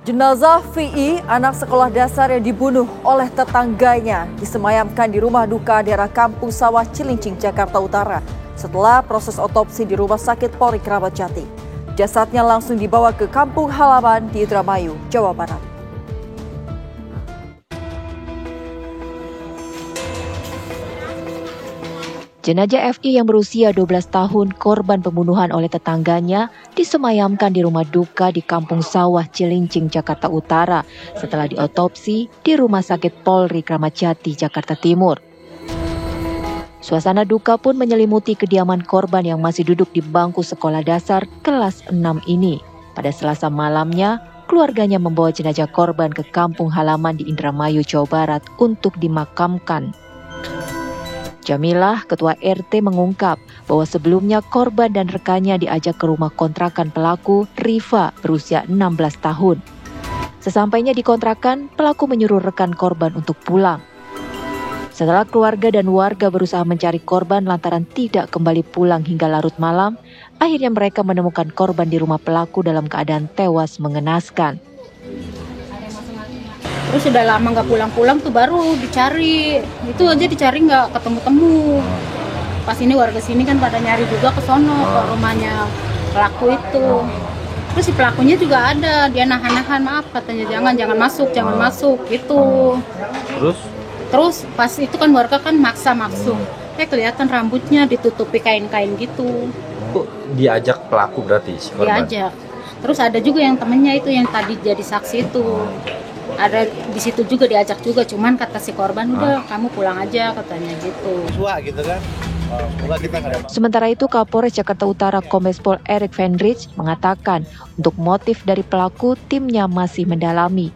Jenazah VI, anak sekolah dasar yang dibunuh oleh tetangganya, disemayamkan di rumah duka daerah Kampung Sawah Cilincing, Jakarta Utara. Setelah proses otopsi di Rumah Sakit Polri Kramat Jati, jasadnya langsung dibawa ke kampung halaman di Indramayu, Jawa Barat. Jenazah FI yang berusia 12 tahun korban pembunuhan oleh tetangganya disemayamkan di rumah duka di Kampung Sawah Cilincing, Jakarta Utara setelah diotopsi di Rumah Sakit Polri Kramat Jati, Jakarta Timur. Suasana duka pun menyelimuti kediaman korban yang masih duduk di bangku sekolah dasar kelas 6 ini. Pada Selasa malamnya, keluarganya membawa jenazah korban ke kampung halaman di Indramayu, Jawa Barat untuk dimakamkan. Jamilah, ketua RT, mengungkap bahwa sebelumnya korban dan rekannya diajak ke rumah kontrakan pelaku, Riva, berusia 16 tahun. Sesampainya di kontrakan, pelaku menyuruh rekan korban untuk pulang. Setelah keluarga dan warga berusaha mencari korban lantaran tidak kembali pulang hingga larut malam, akhirnya mereka menemukan korban di rumah pelaku dalam keadaan tewas mengenaskan. Terus sudah lama nggak pulang-pulang tuh baru dicari, itu aja dicari nggak ketemu-temu. Pas ini warga sini kan pada nyari juga ke sono, ke rumahnya pelaku itu. Terus si pelakunya juga ada, dia nahan-nahan, maaf katanya jangan masuk gitu. Terus pas itu kan warga kan maksa-maksum, kelihatan rambutnya ditutupi kain-kain gitu. Diajak pelaku berarti si korban? Diajak. Terus ada juga yang temennya itu yang tadi jadi saksi itu. Ada di situ juga diajak juga, cuman kata si korban udah kamu pulang aja katanya gitu. Gitu kan. Sementara itu Kapolres Jakarta Utara Kombes Pol Erik Vendrich mengatakan untuk motif dari pelaku timnya masih mendalami.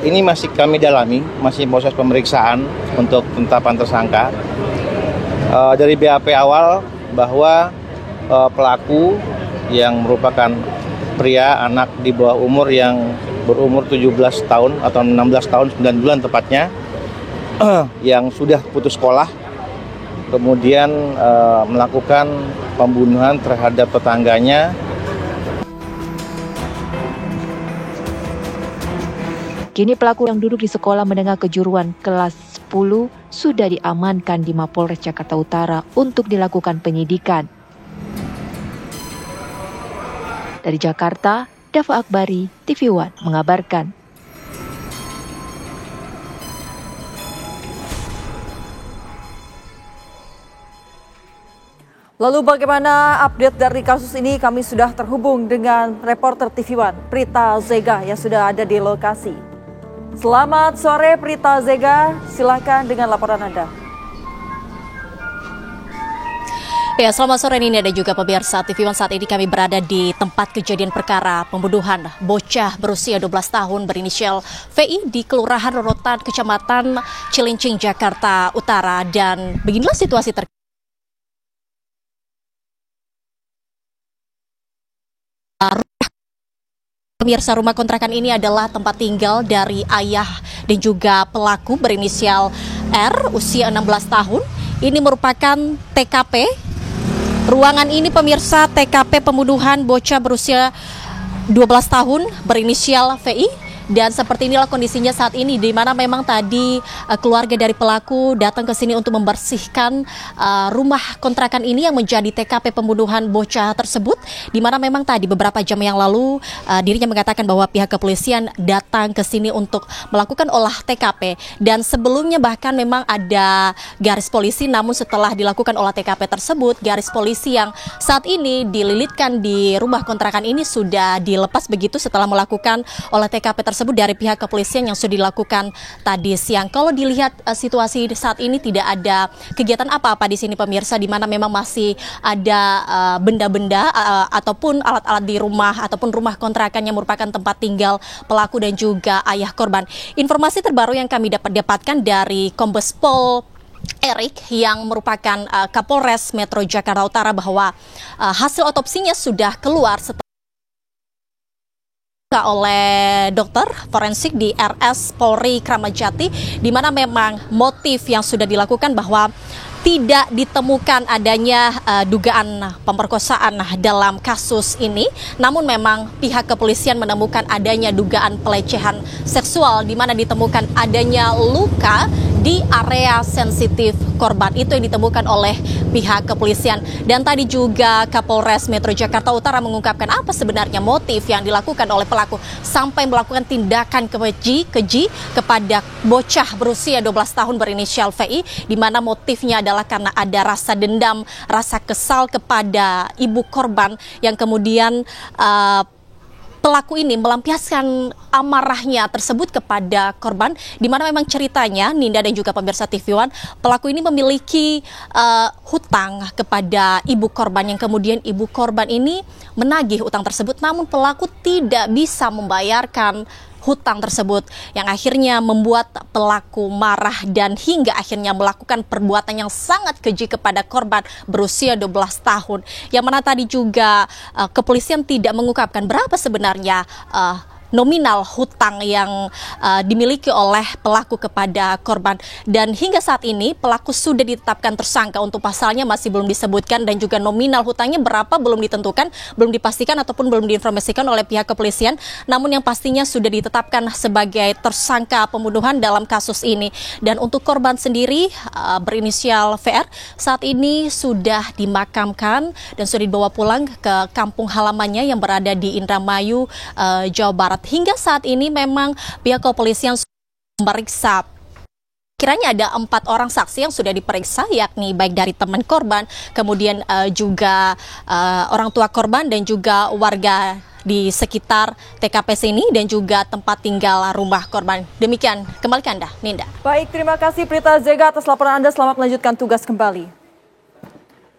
Ini masih kami dalami, masih proses pemeriksaan untuk penetapan tersangka. Dari BAP awal bahwa pelaku yang merupakan pria anak di bawah umur yang berumur 17 tahun atau 16 tahun 9 bulan tepatnya yang sudah putus sekolah kemudian melakukan pembunuhan terhadap tetangganya. Kini pelaku yang duduk di sekolah menengah kejuruan kelas 10 sudah diamankan di Mapolres Jakarta Utara untuk dilakukan penyidikan. Dari Jakarta, Dava Akbari, TV One mengabarkan. Lalu bagaimana update dari kasus ini? Kami sudah terhubung dengan reporter TV One, Prita Zega yang sudah ada di lokasi. Selamat sore Prita Zega, silakan dengan laporan Anda. Ya, selamat sore Nini dan juga pemirsa TV One. Saat ini kami berada di tempat kejadian perkara pembunuhan bocah berusia 12 tahun berinisial VI di Kelurahan Rorotan, Kecamatan Cilincing, Jakarta Utara. Dan beginilah situasi terkini. Pemirsa, rumah kontrakan ini adalah tempat tinggal dari ayah dan juga pelaku berinisial R, usia 16 tahun. Ini merupakan TKP. Ruangan ini pemirsa TKP pembunuhan bocah berusia 12 tahun berinisial VI. Dan seperti inilah kondisinya saat ini, di mana memang tadi keluarga dari pelaku datang ke sini untuk membersihkan rumah kontrakan ini yang menjadi TKP pembunuhan bocah tersebut. Di mana memang tadi beberapa jam yang lalu dirinya mengatakan bahwa pihak kepolisian datang ke sini untuk melakukan olah TKP. Dan sebelumnya bahkan memang ada garis polisi, namun setelah dilakukan olah TKP tersebut, garis polisi yang saat ini dililitkan di rumah kontrakan ini sudah dilepas begitu setelah melakukan olah TKP tersebut dari pihak kepolisian yang sudah dilakukan tadi siang. Kalau dilihat situasi saat ini tidak ada kegiatan apa-apa di sini pemirsa, di mana memang masih ada benda-benda ataupun alat-alat di rumah ataupun rumah kontrakan yang merupakan tempat tinggal pelaku dan juga ayah korban. Informasi terbaru yang kami dapatkan dari Kombes Pol Erik yang merupakan Kapolres Metro Jakarta Utara bahwa hasil otopsinya sudah keluar setelah oleh dokter forensik di RS Polri Kramat Jati, di mana memang motif yang sudah dilakukan bahwa tidak ditemukan adanya dugaan pemerkosaan dalam kasus ini, namun memang pihak kepolisian menemukan adanya dugaan pelecehan seksual di mana ditemukan adanya luka di area sensitif korban. Itu yang ditemukan oleh pihak kepolisian. Dan tadi juga Kapolres Metro Jakarta Utara mengungkapkan apa sebenarnya motif yang dilakukan oleh pelaku sampai melakukan tindakan keji kepada bocah berusia 12 tahun berinisial VI, di mana motifnya adalah karena ada rasa dendam, rasa kesal kepada ibu korban yang kemudian pelaku ini melampiaskan amarahnya tersebut kepada korban, di mana memang ceritanya Ninda dan juga pemirsa TV One, pelaku ini memiliki hutang kepada ibu korban yang kemudian ibu korban ini menagih hutang tersebut, namun pelaku tidak bisa membayarkan hutang tersebut, yang akhirnya membuat pelaku marah dan hingga akhirnya melakukan perbuatan yang sangat keji kepada korban berusia 12 tahun. Yang mana tadi juga kepolisian tidak mengungkapkan berapa sebenarnya nominal hutang yang dimiliki oleh pelaku kepada korban. Dan hingga saat ini pelaku sudah ditetapkan tersangka, untuk pasalnya masih belum disebutkan dan juga nominal hutangnya berapa belum ditentukan, belum dipastikan ataupun belum diinformasikan oleh pihak kepolisian. Namun yang pastinya sudah ditetapkan sebagai tersangka pembunuhan dalam kasus ini. Dan untuk korban sendiri berinisial VR saat ini sudah dimakamkan dan sudah dibawa pulang ke kampung halamannya yang berada di Indramayu, Jawa Barat. Hingga saat ini memang pihak kepolisian memeriksa, kiranya ada 4 orang saksi yang sudah diperiksa, yakni baik dari teman korban, kemudian juga orang tua korban dan juga warga di sekitar TKP sini dan juga tempat tinggal rumah korban. Demikian, kembali ke Anda, Ninda. Baik, terima kasih Prita Zega atas laporan Anda. Selamat melanjutkan tugas kembali.